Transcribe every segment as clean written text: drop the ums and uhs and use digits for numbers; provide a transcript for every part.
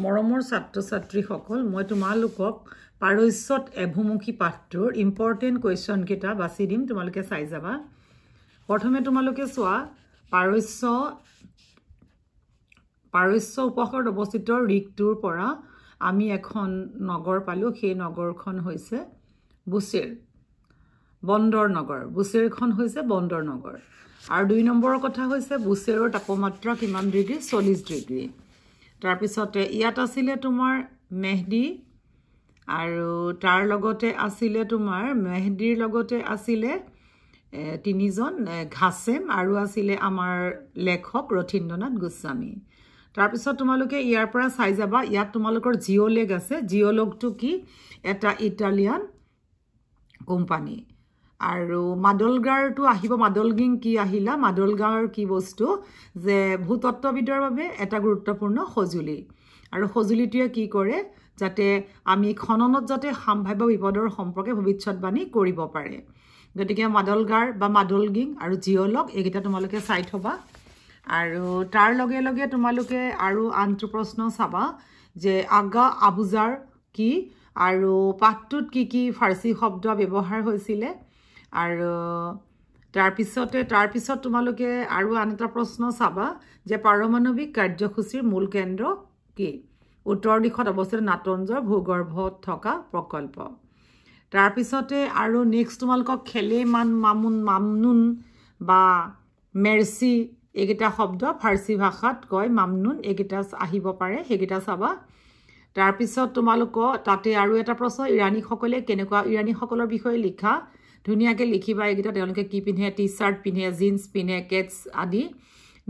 মৰমৰ ছাত্ৰ-ছাত্ৰীসকল মই তোমালোকক পাৰস্যত এভুমুখী পাঠটোৰ ইম্পৰ্টেন্ট কোৱেশ্চন কেইটা বাছি দিম তোমালোকে চাই যাবা প্ৰথমে তোমালোকে চোৱা পাৰস্য উপসাগৰত অৱস্থিত ৰিগটোৰ পৰা আমি এখন নগৰ পালো সেই নগৰখন হৈছে বুছেৰ বন্দৰ নগৰ বুছেৰখন হৈছে বন্দৰ নগৰ আৰু 2 নম্বৰৰ কথা হৈছে বুছেৰৰ তাপমাত্ৰা কিমান ডিগ্ৰী 40 ডিগ্ৰী তাৰ পিছতে ইয়াত আছিল তোমাৰ মেহদি আৰু তাৰ লগতে আছিল তোমাৰ মেহদিৰ লগতে আছিল তিনিজন ঘাসেম আৰু আছিল আমাৰ লেখক ৰথীন্দ্ৰনাথ গোস্বামী তাৰ পিছত তোমালোকে ইয়াৰ পৰা চাই যাবা ইয়াত তোমালোকৰ জিঅ'লেগ আছে জিঅ'লগটো কি এটা ইটালিয়ান কোম্পানী আৰু মাদলগাৰটো আহিব মাদলগিং কি আহিলা মাদলগাৰ কি বস্তু যে ভূতত্ত্ববিদৰ বাবে এটা গুৰুত্বপূৰ্ণ সজুলি আৰু সজুলিটোৱে কি কৰে যাতে আমি খননত যাতে সম্ভাব্য বিপদৰ সম্পৰ্কে ভৱিষ্যতবাণী কৰিব পাৰে গতিকে মাদলগাৰ বা মাদলগিং আৰু জিঅ'লগ এইকেইটা তোমালোকে চাই থবা আৰু তাৰ লগে লগে তোমালোকে আৰু আনটো প্ৰশ্ন চাবা যে আগা আবুজাৰ কি আৰু পাঠটোত কি ফাৰ্সী শব্দ ব্যৱহাৰ হৈছিলে আৰু তাৰ পিছত তোমালোকে আৰু আন এটা প্ৰশ্ন চাবা যে পাৰমাণৱিক কাৰ্যসূচীৰ মূল কেন্দ্ৰ কি উত্তৰ দিশত অৱস্থিত নাটঞ্জৰ ভূগৰ্ভত থকা প্ৰকল্প তাৰ পিছতে আৰু নেক্সট তোমালোকক খেলে মামনুন বা মেৰ্সি এইকেইটা শব্দ ফাৰ্সী ভাষাত কয় মামনুন এইকেইটা আহিব পাৰে সেইকেইটা চাবা তাৰ পিছত তোমালোকক তাতে আৰু এটা প্ৰশ্ন ইৰানীসকলে কেনেকুৱা ইৰানীসকলৰ বিষয়ে লিখা ধুনীয়াকৈ লিখিবা এইকেইটা তেওঁলোকে কি পিন্ধে টি-শাৰ্ট পিন্ধে জিন্স পিন্ধে কেটছ আদি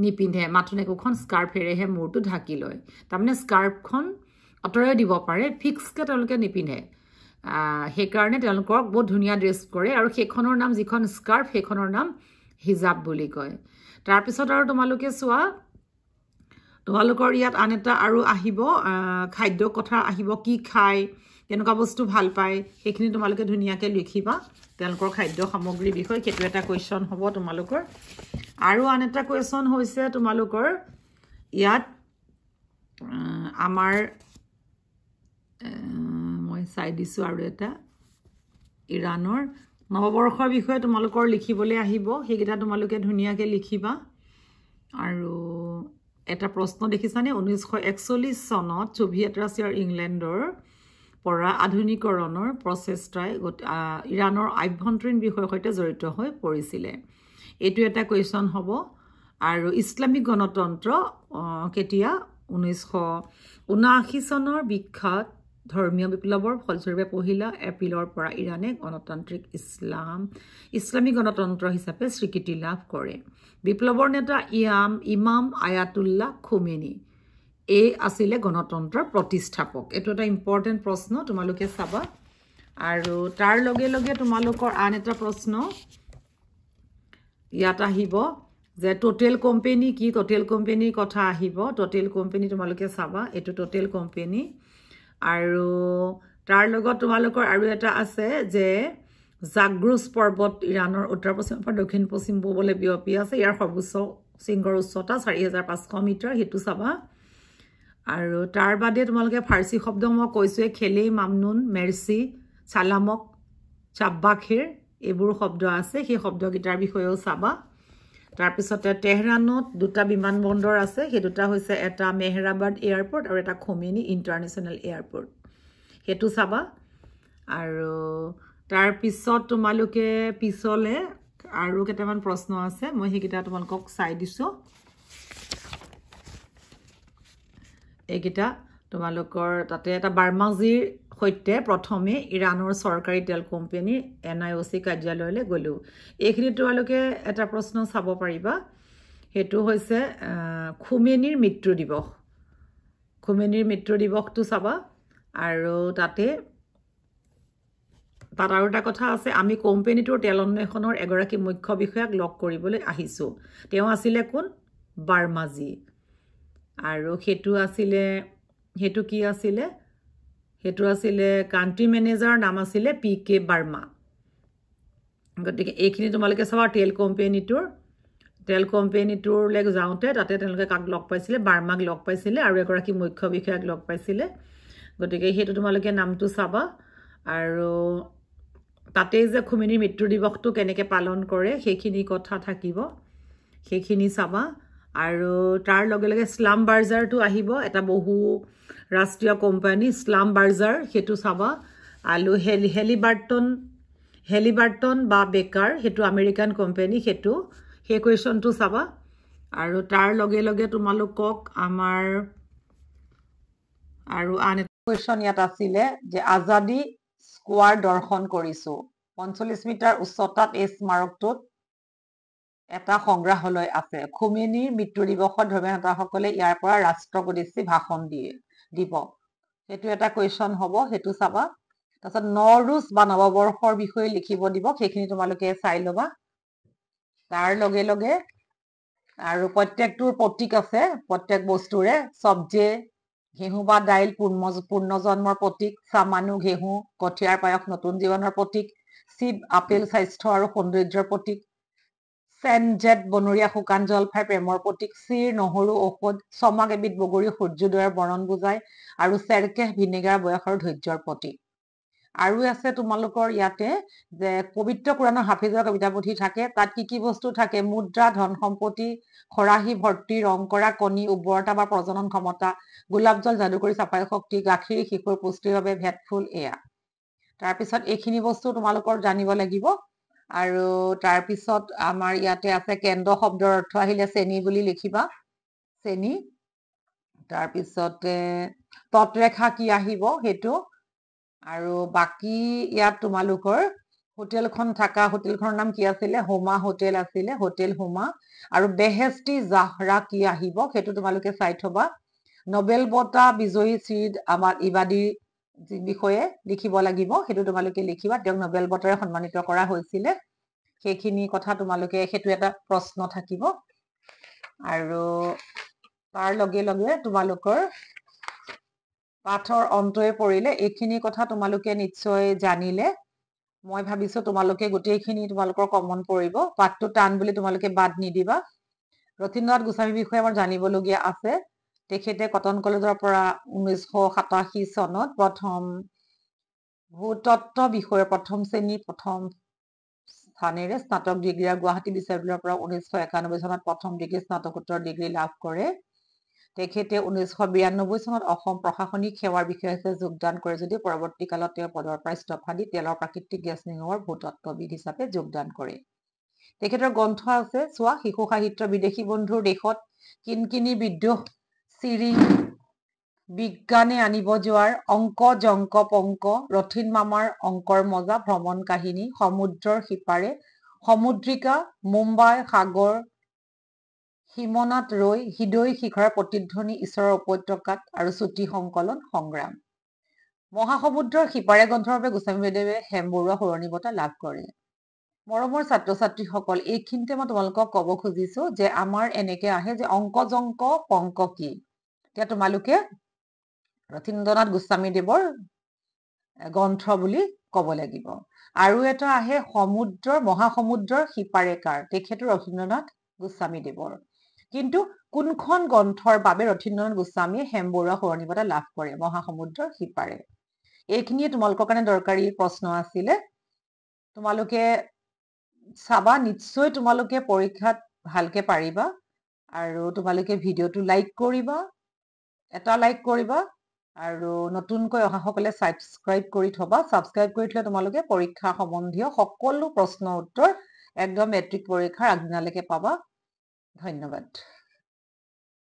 নিপিন্ধে মাথোন একোখন স্কাৰ্ফেৰেহে মূৰটো ঢাকি লয় তাৰমানে স্কাৰ্ফখন আঁতৰাই দিব পাৰে ফিক্সকৈ তেওঁলোকে নিপিন্ধে সেইকাৰণে তেওঁলোকক বহুত ধুনীয়া ড্ৰেছ কৰে আৰু সেইখনৰ নাম যিখন স্কাৰ্ফ সেইখনৰ নাম হিজাব বুলি কয় তাৰপিছত আৰু তোমালোকে চোৱা তোমালোকৰ ইয়াত আন এটা আৰু আহিব খাদ্য কথা আহিব কি খায় কেনেকুৱা বস্তু ভাল পায় সেইখিনি তোমালোকে ধুনীয়াকৈ লিখিবা তেওঁলোকৰ খাদ্য সামগ্ৰীৰ বিষয়ে সেইটো এটা কুৱেশ্যন হ'ব তোমালোকৰ আৰু আন এটা কুৱেশ্যন হৈছে তোমালোকৰ ইয়াত আমাৰ মই চাই দিছোঁ আৰু এটা ইৰাণৰ নৱবৰ্ষৰ বিষয়ে তোমালোকৰ লিখিবলৈ আহিব সেইকেইটা তোমালোকে ধুনীয়াকৈ লিখিবা আৰু এটা প্ৰশ্ন দেখিছানে 1941 চনত সোভিয়েট ৰাছিয়াৰ ইংলেণ্ডৰ পৰা আধুনিকৰণৰ প্ৰচেষ্টাই ইৰাণৰ আভ্যন্তৰীণ বিষয়ৰ সৈতে জড়িত হৈ পৰিছিলে এইটো এটা কুৱেশ্যন হ'ব আৰু ইছলামিক গণতন্ত্ৰ কেতিয়া 1979 চনৰ বিখ্যাত ধৰ্মীয় বিপ্লৱৰ ফলস্বৰূপে 1 এপ্ৰিলৰ পৰা ইৰাণে গণতান্ত্ৰিক ইছলামিক গণতন্ত্ৰ হিচাপে স্বীকৃতি লাভ কৰে বিপ্লৱৰ নেতা ইমাম আয়াতুল্লাহ খোমেনি এই আছিলে গণতন্ত্ৰৰ প্ৰতিষ্ঠাপক এইটো এটা ইম্পৰ্টেন্ট প্ৰশ্ন তোমালোকে চাবা আৰু তাৰ লগে লগে তোমালোকৰ আন এটা প্ৰশ্ন ইয়াত আহিব যে টোটেল কোম্পানী কি টোটেল কোম্পানীৰ কথা আহিব টোটেল কোম্পানী তোমালোকে চাবা এইটো টোটেল কোম্পানী আৰু তাৰ লগত তোমালোকৰ আৰু এটা আছে যে জাগ্ৰুছ পৰ্বত ইৰাণৰ উত্তৰ পশ্চিম পৰা দক্ষিণ পশ্চিম পূবলৈ বিয়পি আছে ইয়াৰ সৰ্বোচ্চ শৃংগৰ উচ্চতা 4500 মিটাৰ সেইটো চাবা আৰু তাৰ বাদে তোমালোকে ফাৰ্সী শব্দ মই কৈছোৱে খেলে মামনুন মেৰ্সি চালামক চাব্বাখেৰ এইবোৰ শব্দ আছে সেই শব্দকেইটাৰ বিষয়েও চাবা তাৰ পিছতে তেহৰানত দুটা বিমানবন্দৰ আছে সেই দুটা হৈছে এটা মেহৰাবাদ এয়াৰপোৰ্ট আৰু এটা খোমেনি ইণ্টাৰনেশ্যনেল এয়াৰপোৰ্ট সেইটো চাবা আৰু তাৰ পিছত তোমালোকে পিছলে আৰু কেইটামান প্ৰশ্ন আছে মই সেইকেইটা তোমালোকক চাই দিছোঁ এইকেইটা তোমালোকৰ তাতে এটা বাৰ্মাজিৰ সৈতে প্ৰথমে ইৰাণৰ চৰকাৰী তেল কোম্পানী NIOC কাৰ্যালয়লৈ গ'লো এইখিনি তোমালোকে এটা প্ৰশ্ন চাব পাৰিবা সেইটো হৈছে খোমেনিৰ মৃত্যু দিৱসটো চাবা আৰু তাত আৰু এটা কথা আছে আমি কোম্পানীটোৰ তেল অন্বেষণৰ এগৰাকী মুখ্য বিষয়াক লগ কৰিবলৈ আহিছোঁ তেওঁ আছিলে কোন বাৰ্মাজি আৰু সেইটো আছিলে কাণ্ট্ৰি মেনেজাৰ নাম আছিলে PK বাৰ্মা গতিকে এইখিনি তোমালোকে চাবা তেল কোম্পানীটোৰ তেল কোম্পানীটোলৈ যাওঁতে তাতে তেওঁলোকে কাক লগ পাইছিলে, বাৰ্মাক লগ পাইছিলে আৰু এগৰাকী মুখ্য বিষয়াক লগ পাইছিলে। গতিকে সেইটো তোমালোকে নামটো চাবা। আৰু তাতেই যে খুমেনিৰ মৃত্যু দিৱসটো কেনেকৈ পালন কৰে সেইখিনি কথা থাকিব, সেইখিনি চাবা। আৰু তাৰ লগে লগে স্লাম বাৰ্জাৰটো আহিব, এটা বহু ৰাষ্ট্ৰীয় কোম্পানী স্লাম বাৰ্জাৰ, সেইটো চাবা। আৰু হেলিবাৰ্টন বা বেকাৰ, সেইটো আমেৰিকান কোম্পানী, সেই কুৱেশ্যনটো চাবা। আৰু তাৰ লগে লগে তোমালোকক আমাৰ আৰু আন এটা কুৱেশ্যন ইয়াত আছিলে যে আজাদী স্কোৱাৰ দৰ্শন কৰিছোঁ। 45 মিটাৰ উচ্চতাত এই স্মাৰকটোত এটা সংগ্ৰহালয় আছে। খুমেনিৰ মৃত্যু দিৱসত ধৰ্মীয় নেতাসকলে ইয়াৰ পৰা ৰাষ্ট্ৰক উদ্দেশ্যি ভাষণ দিব। সেইটো এটা কুৱেশ্যন হ'ব, সেইটো চাবা। তাৰপিছত নৱৰোজ বা নৱবৰ্ষৰ বিষয়ে লিখিব দিব, সেইখিনি তোমালোকে চাই ল'বা। তাৰ লগে লগে আৰু প্ৰত্যেকটোৰ প্ৰতীক আছে, প্ৰত্যেক বস্তুৰে চব্জে, ঘেঁহু বা দাইল পূৰ্ণজন্মৰ প্ৰতীক, চামানু ঘেঁহু, কঠীয়াৰ পায়স নতুন জীৱনৰ প্ৰতীক, শিৱ আপেল স্বাস্থ্য আৰু সৌন্দৰ্যৰ প্ৰতীক, চেনজেট বনৰীয়া শুকান জলফাই প্ৰেমৰ প্ৰতীক, চিৰ নহৰু ঔষধ, চমাক এবিধ বগৰী সূৰ্যোদয়ৰ বৰণ বুজায়, আৰু চেৰকেহ ভিনেগাৰ বয়স আৰু ধৈৰ্যৰ প্ৰতীক। আৰু আছে তোমালোকৰ ইয়াতে যে পবিত্ৰ কোৰাণৰ হাফিজৰ কবিতাপুথি থাকে, তাত কি কি বস্তু থাকে, মুদ্ৰা, ধন সম্পত্তি, খৰাহী ভৰ্তি, ৰং কৰা কণী, উৰ্বৰতা বা প্ৰজনন ক্ষমতা, গোলাপ জল, যাদুকৰী চাফাই শক্তি, গাখীৰ শিশুৰ পুষ্টিৰ বাবে, ভেটফুল, এয়া। তাৰপিছত এইখিনি বস্তু তোমালোকৰ জানিব লাগিব। আৰু তাৰপিছত আমাৰ ইয়াতে আছে কেন্দ্ৰ শব্দৰ অৰ্থ আহিলে চেনি বুলি লিখিবা, চেনি। তাৰপিছতে তৎৰেখা কি আহিব সেইটো। আৰু বাকী ইয়াত তোমালোকৰ হোটেলখন থকা, হোটেলখনৰ নাম কি আছিলে, হোমা হোটেল আছিলে, হোটেল হোমা। আৰু বেহেষ্টি জাহৰা কি আহিব সেইটো তোমালোকে চাই থবা। নবেল বঁটা বিজয়ী শ্ৰীদ আমাৰ ইবাদীৰ বিষয়ে লিখিব লাগিব, সেইটো তোমালোকে লিখিবা, তেওঁক নবেল বঁটাৰে সন্মানিত কৰা হৈছিলে, সেইখিনি কথা তোমালোকে, সেইটো এটা প্ৰশ্ন থাকিব। আৰু তাৰ লগে লগে তোমালোকৰ পাঠৰ অন্তই পৰিলে এইখিনি কথা তোমালোকে নিশ্চয় জানিলে। মই ভাবিছো তোমালোকে গোটেইখিনি তোমালোকৰ কমন পৰিব, পাঠটো টান বুলি তোমালোকে বাদ নিদিবা। ৰথীন্দ্ৰনাথ গোস্বামীৰ বিষয়ে আমাৰ জানিবলগীয়া আছে। তেখেতে কটন কলেজৰ পৰা 1987 চনত প্ৰথম ভূতত্ব বিষয়ৰ প্ৰথম শ্ৰেণীৰ প্ৰথম স্থানেৰে স্নাতক ডিগ্ৰী, আৰু গুৱাহাটী বিশ্ববিদ্যালয়ৰ পৰা 1991 চনত প্ৰথম ডিগ্ৰী স্নাতকোত্তৰ ডিগ্ৰী লাভ কৰে। তেখেতে 1992 চনত অসম প্ৰশাসনিক সেৱাৰ বিষয়ে যোগদান কৰে যদিও পৰৱৰ্তী কালত তেওঁ পদৰ পৰা ইস্তফা দি তেলৰ প্ৰাকৃতিক গেছ নিগমৰ ভূতত্ত্ববিদ হিচাপে যোগদান কৰে। তেখেতৰ গ্ৰন্থ আছে চোৱা, শিশু সাহিত্য, বিদেশী বন্ধুৰ দেশত, কিনকিনি বিদ্ৰোহ, চিৰিং, বিজ্ঞানে আনিব জোৱাৰ, অংক জংক পংক, ৰথীন মামাৰ অংকৰ মজা, ভ্ৰমণ কাহিনী, সমুদ্ৰৰ সিপাৰে, সমুদ্ৰিকা, মুম্বাই সাগৰ, হিমনাথ ৰৈ, হৃদয় শিখৰৰ প্ৰতিধ্বনি, ঈশ্বৰৰ উপত্যকাত, আৰু চুটি সংকলন সংগ্ৰাম। মহাসমুদ্ৰৰ সিপাৰে গ্ৰন্থৰ বাবে গোস্বামীদেৱে হেম বৰুৱা সৰণি বঁটা লাভ কৰে। মৰমৰ ছাত্ৰ ছাত্ৰীসকল, এইখিনিতে মই তোমালোকক ক'ব খুজিছো যে আমাৰ এনেকে আহে যে অংক জংক পংক কি, এতিয়া তোমালোকে ৰথীন্দ্ৰনাথ গোস্বামীদেৱৰ গ্ৰন্থ বুলি ক'ব লাগিব। আৰু এটা আহে মহাসমুদ্ৰৰ সিপাৰে কাৰ, তেখেতো ৰথীন্দ্ৰনাথ গোস্বামীদেৱৰ। কিন্তু কোনখন গ্ৰন্থৰ বাবে ৰথীন্দ্ৰনাথ গোস্বামীয়ে হেম বৰুৱা সৰণি বঁটা লাভ কৰে, মহাসমুদ্ৰৰ সিপাৰে। এইখিনিয়ে তোমালোকৰ কাৰণে দৰকাৰী প্ৰশ্ন আছিলে, তোমালোকে চাবা, নিশ্চয় তোমালোকে পৰীক্ষাত ভালকে পাৰিবা। আৰু তোমালোকে ভিডিঅ'টো লাইক কৰিবা, এটা লাইক কৰিবা, আৰু নতুনকৈ অহাসকলে ছাবস্ক্ৰাইব কৰি থবা। ছাবস্ক্ৰাইব কৰি থলে তোমালোকে পৰীক্ষা সম্বন্ধীয় সকলো প্ৰশ্ন উত্তৰ একদম মেট্ৰিক পৰীক্ষাৰ আগদিনালৈকে পাবা। ধন্যবাদ।